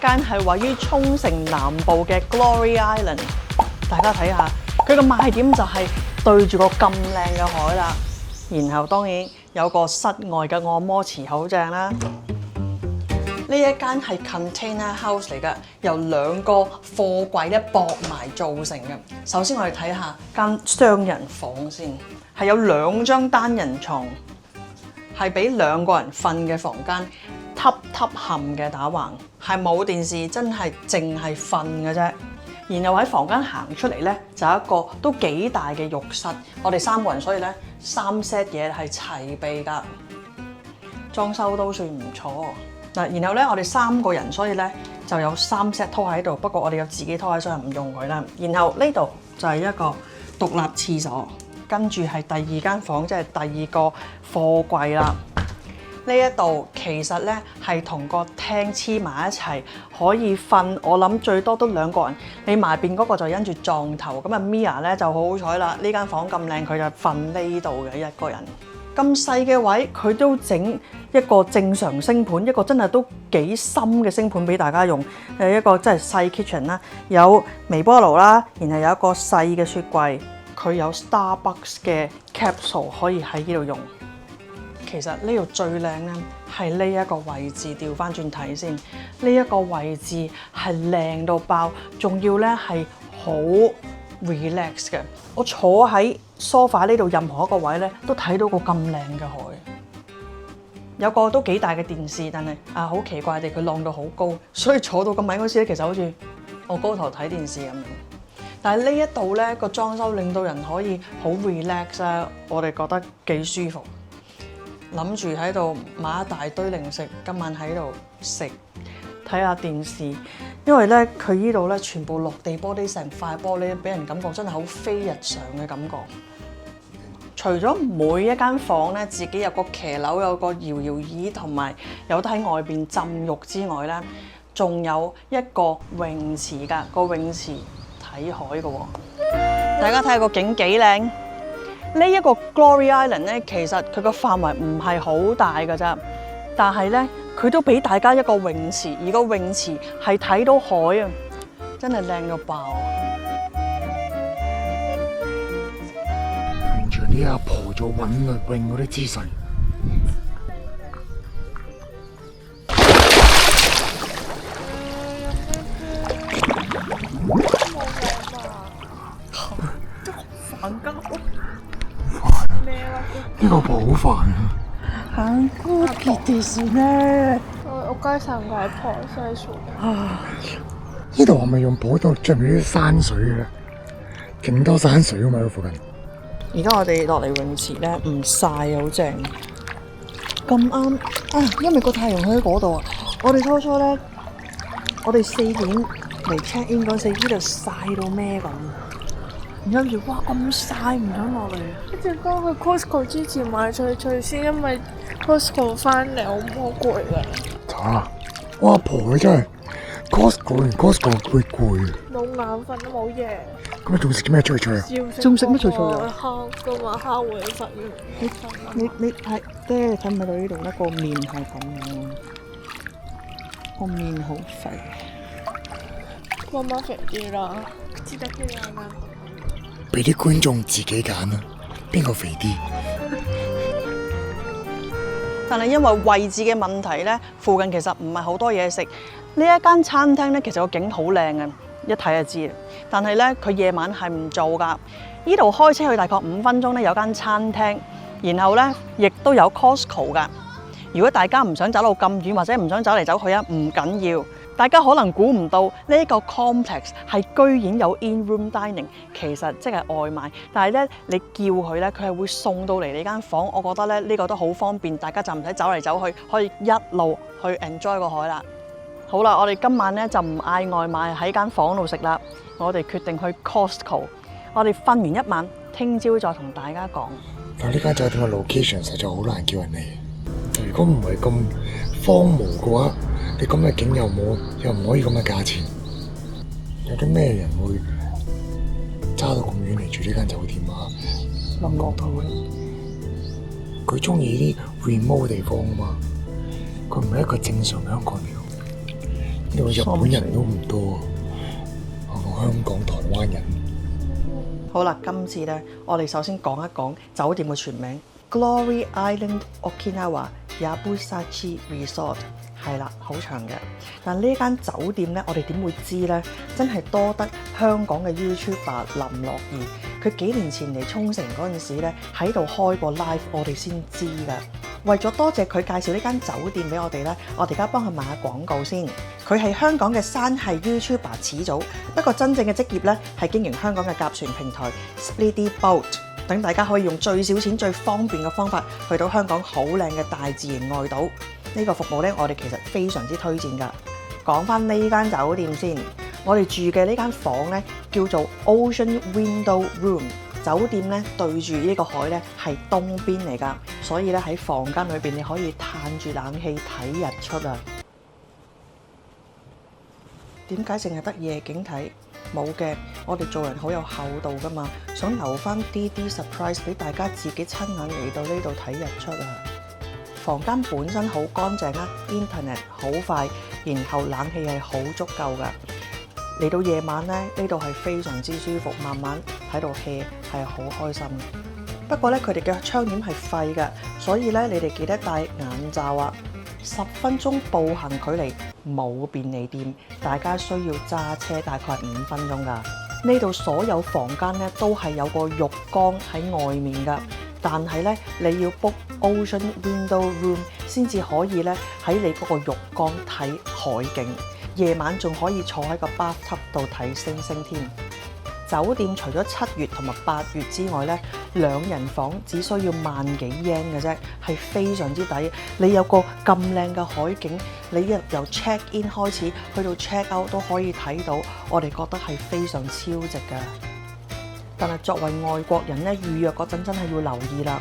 間係位於沖繩南部嘅 Glory Island， 大家睇下佢個賣點就係對住個咁靚嘅海啦，然後當然有個室外嘅按摩池好正啦。呢一間係 container house 嚟㗎，由2個貨櫃咧駁埋造成嘅。首先我哋睇下間雙人房先，係有2張單人床，係俾2個人瞓嘅房間，凹陷嘅打橫，係冇電視，真係淨係瞓嘅啫。然後喺房間行出嚟咧，就有一個都幾大嘅浴室。我哋3個人，所以咧3 set 嘢係齊備㗎，裝修都算唔錯。嗱，然後咧我哋3個人，所以咧就有3 set 拖喺度。不過我哋有自己拖喺，所以唔用佢啦。然後呢度就係一個獨立廁所，跟住係第2間房，即係第2個貨櫃啦。呢一度其實咧係同個廳黐埋一齊，可以瞓。我諗最多都2個人。你埋邊嗰個就因住撞頭，咁啊 Mia 咧就好好彩啦。呢間房咁靚，佢就瞓呢度嘅1個人。咁細嘅位，佢都整一個正常星盤，一個真係都幾深嘅星盤俾大家用。一個真係細 kitchen 啦，有微波爐啦，然後有一個細嘅雪櫃，佢有 Starbucks 嘅 capsule 可以喺呢度用。其實呢度最靚咧係呢一個位置，調翻轉睇先，呢一個位置係靚到爆，仲要咧係好 relax 嘅。我坐喺 sofa 呢度任何一個位咧，都睇到個咁靚嘅海。有個都幾大嘅電視，但係好奇怪地佢晾到好高，所以坐到咁矮嗰時咧，其實好似我高頭睇電視咁樣。但係呢一度咧個裝修令到人可以好 relax 啊，我哋覺得幾舒服。諗住喺度買一大堆零食，今晚喺度食睇下電視，因為咧佢呢度咧全部落地玻璃，成塊玻璃，俾人感覺真係好非日常嘅感覺。除咗每一間房咧自己有個騎樓，有個搖搖椅，同埋有得喺外邊浸浴之外咧，仲有一個泳池㗎，個泳池睇海嘅喎。大家睇下個景幾靚。呢一個 Glory Island 咧，其實佢個範圍唔係好大㗎咋，但係咧佢都俾大家一個泳池，而個泳池係睇到海啊，真係靚到爆。完全啲阿婆做韻律泳嗰啲姿勢。呢個婆好煩啊！韓國ですね。お母さんが婆細數。呢度係咪用普渡出面啲山水嘅咧？勁多山水啊嘛！喺附近。而家我哋落嚟泳池咧，唔曬好正。咁啱啊！因為個太陽喺嗰度啊，我哋初初咧，我哋4點嚟 check in 嗰陣時，呢度曬到咩咁？然後諗住哇咁曬唔想落嚟。一陣間去 Costco 之前買脆先，因為 Costco 翻嚟好攰㗎。咋？我阿婆佢真係 Costco 會攰。冇眼瞓都冇嘢。咁你仲食咩脆脆啊？仲食咩脆脆啊？蝦㗎嘛，蝦會瞓。你睇爹，你睇唔睇到呢度咧？個面係咁樣，個面好肥。媽媽肥啲啦，知得佢啱啱。俾啲觀眾自己揀啦，邊個肥啲？但係因為位置嘅問題咧，附近其實唔係好多嘢食。呢一間餐廳咧，其實個景好靚嘅，一睇就知。但係咧，佢夜晚係唔做㗎。呢度開車去大概5分鐘咧，有間餐廳，然後咧亦都有 Costco 㗎。如果大家唔想走到咁遠，或者唔想走嚟走去啊，唔緊要。大家可能估唔到呢一個 complex 係居然有 in-room dining， 其實即係外賣。但係咧，你叫佢咧，佢係會送到嚟你間房。我覺得咧，呢個都好方便，大家就唔使走嚟走去，可以一路去 enjoy 個海啦。好啦，我哋今晚咧就唔嗌外賣喺間房度食啦，我哋決定去 Costco。我哋瞓完一晚，聽朝再同大家講。但呢間酒店嘅 location 實在好難叫人嚟。如果唔係咁荒蕪嘅話，你咁嘅景又唔可以咁嘅價錢，有啲咩人會揸到咁遠嚟住呢間酒店啊？諗過到佢中意啲 remote 嘅地方啊嘛，佢唔係一個正常香港嚟。呢度日本人都唔多，何況香港、台灣人。好啦，今次咧，我哋首先講一講酒店嘅全名 Glory Island Okinawa Yabusachi Resort。係啦，好長嘅。但呢間酒店咧，我哋點會知呢？真係多得香港嘅 YouTuber 林樂儀，佢幾年前嚟沖繩嗰陣時咧，喺度開過 live，我哋先知㗎。為咗多謝佢介紹呢間酒店俾我哋咧，我哋而家幫佢賣下廣告先。佢係香港嘅山系 YouTuber 始祖，不過真正嘅職業咧係經營香港嘅甲船平台 Splitty Boat， 等大家可以用最少錢、最方便嘅方法去到香港好靚嘅大自然外島。呢個服務咧，我哋其實非常之推薦㗎。講翻呢間酒店先，我哋住嘅呢間房咧叫做 Ocean Window Room。酒店咧對住呢個海咧係東邊嚟㗎，所以咧喺房間裏邊你可以嘆住冷氣睇日出啊！點解淨係得夜景睇？冇嘅，我哋做人好有厚道㗎嘛，想留翻啲 surprise 俾大家自己親眼嚟到呢度睇日出啊！房間本身好乾淨啦 ，internet 好快，然後冷氣係好足夠㗎。嚟到夜晚咧，呢度係非常之舒服，慢慢喺度 hea 係好開心。不過咧，佢哋嘅窗簾係廢㗎，所以咧你哋記得戴眼罩啊。10分鐘步行距離，冇便利店，大家需要揸車大概5分鐘㗎。呢度所有房間咧都係有個浴缸喺外面㗎。但係咧，你要 book Ocean Window Room 先至可以咧喺你嗰個浴缸睇海景，夜晚仲可以坐喺個 bathtub 度睇星星添。酒店除咗7月同埋8月之外咧，2人房只需要1萬幾 yen 嘅啫，係非常之抵。你有個咁靚嘅海景，你由 check in 開始去到 check out 都可以睇到，我哋覺得係非常超值㗎。但係作為外國人咧，預約嗰陣真係要留意啦，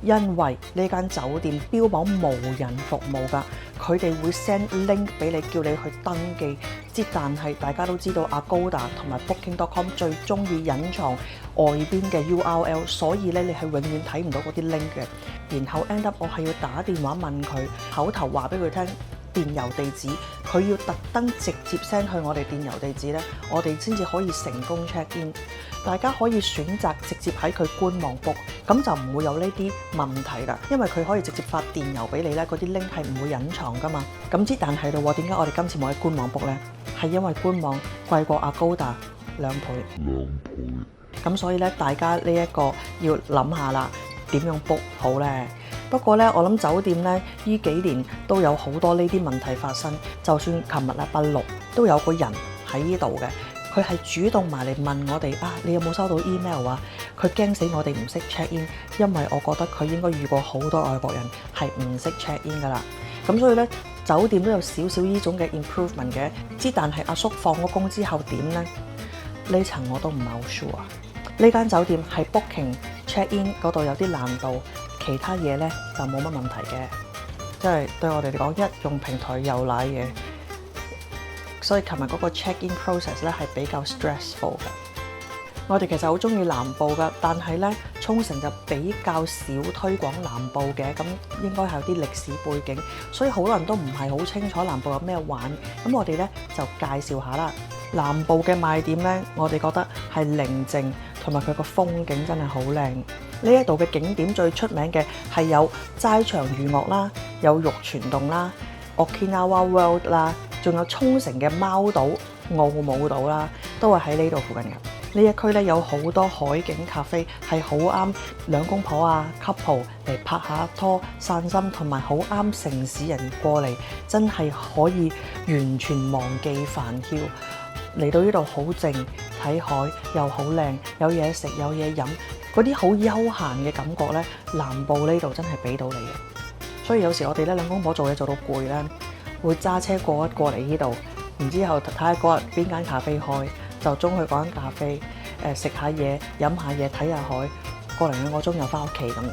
因為呢間酒店標榜無人服務㗎，佢哋會 send link 俾你，叫你去登記。但係大家都知道 Agoda 同埋 Booking.com 最中意隱藏外邊嘅 URL， 所以咧你係永遠睇唔到嗰啲 link 嘅。然後 end up 我係要打電話問佢，口頭話俾佢聽電郵地址，佢要特登直接 send 去我哋電郵地址咧，我哋先至可以成功 check in。大家可以選擇直接喺佢官網 book， 咁就唔會有呢啲問題啦，因為佢可以直接發電郵俾你咧，嗰啲 link 係唔會隱藏噶嘛。咁但係咯，點解我哋今次冇喺官網 book 咧？係因為官網貴過 Agoda 2倍。咁所以咧，大家呢一個要諗下啦，點樣 book 好咧？不過咧，我諗酒店咧呢幾年都有好多呢啲問題發生。就算琴日禮拜6都有個人喺呢度嘅。佢係主動埋嚟問我哋你有冇收到 email 啊？佢驚死我哋唔識 check in， 因為我覺得佢應該遇過好多外國人係唔識 check in 噶啦。咁所以咧，酒店都有少少呢種嘅 improvement 嘅。但係阿叔放咗工之後點咧？呢層我都唔係好 sure。呢間酒店係 booking check in 嗰度有啲難度，其他嘢咧就冇乜問題嘅。即係對我哋嚟講，一用平台又賴嘢。所以琴日嗰個 check-in process 咧係比較 stressful 嘅。我哋其實好中意南部㗎，但係咧沖繩就比較少推廣南部嘅，咁應該係有啲歷史背景，所以好多人都唔係好清楚南部有咩玩。咁我哋咧就介紹下啦。南部嘅賣點咧，我哋覺得係寧靜同埋佢個風景真係好靚。呢一度嘅景點最出名嘅係有齋場漁樂啦，有玉泉洞啦 ，Okinawa World 啦。仲有沖繩嘅貓島、澳姆島啦，都係喺呢度附近嘅。呢一區咧有好多海景咖啡，係好啱兩公婆啊 couple 嚟拍下拖、散心，同埋好啱城市人過嚟，真係可以完全忘記煩囂。嚟到呢度好靜，睇海又好靚，有嘢食有嘢飲，嗰啲好悠閒嘅感覺咧，南部呢度真係俾到你嘅。所以有時我哋咧兩公婆做嘢做到攰咧，會揸車過嚟呢度，然之後睇下嗰日邊間咖啡開，就中去嗰間咖啡，食下嘢、飲下嘢、睇下海，個零2個鐘又翻屋企咁樣。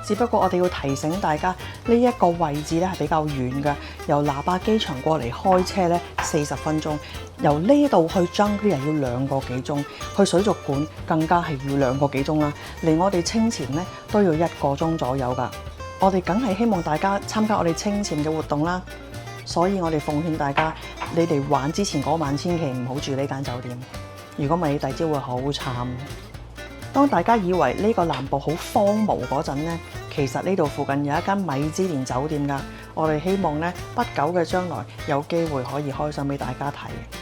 只不過我哋要提醒大家，呢一個位置咧係比較遠嘅，由那霸機場過嚟開車咧40分鐘，由呢度去 Jungglia 要2個幾鐘，去水族館更加係要2個幾鐘啦。離我哋清潛咧都要1個鐘左右㗎。我哋梗係希望大家參加我哋清潛嘅活動啦，所以我哋奉勸大家，你哋玩之前嗰晚千祈唔好住呢間酒店，如果唔係，第二朝會好慘。當大家以為呢個南部好荒蕪嗰陣呢，其實呢度附近有一間米芝蓮酒店㗎。我哋希望呢，不久嘅將來有機會可以開箱俾大家睇。